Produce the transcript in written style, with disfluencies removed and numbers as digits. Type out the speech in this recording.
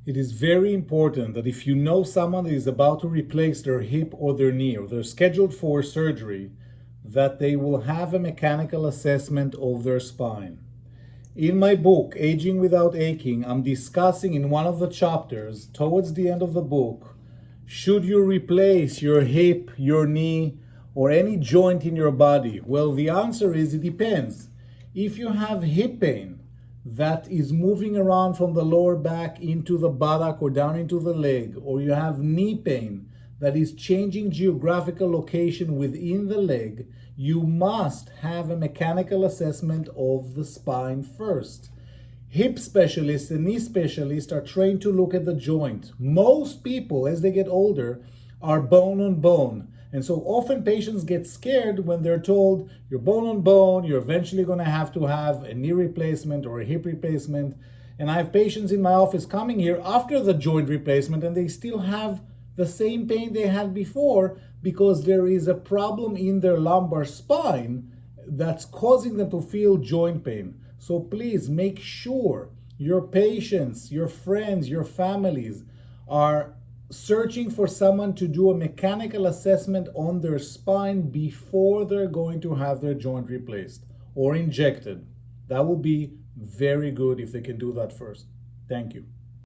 It is very important that if you know someone that is about to replace their hip or their knee, or they're scheduled for surgery, that they will have a mechanical assessment of their spine. In my book, Aging Without Aching, I'm discussing in one of the chapters, towards the end of the book, should you replace your hip, your knee, or any joint in your body? Well, the answer is it depends. If you have hip pain that is moving around from the lower back into the buttock or down into the leg, or you have knee pain that is changing geographical location within the leg, you must have a mechanical assessment of the spine first. Hip specialists and knee specialists are trained to look at the joint. Most people, as they get older, are bone on bone. And so often patients get scared when they're told, you're bone on bone, you're eventually going to have a knee replacement or a hip replacement. And I have patients in my office coming here after the joint replacement, and they still have the same pain they had before because there is a problem in their lumbar spine that's causing them to feel joint pain. So please make sure your patients, your friends, your families are searching for someone to do a mechanical assessment on their spine before they're going to have their joint replaced or injected. That will be very good if they can do that first. Thank you.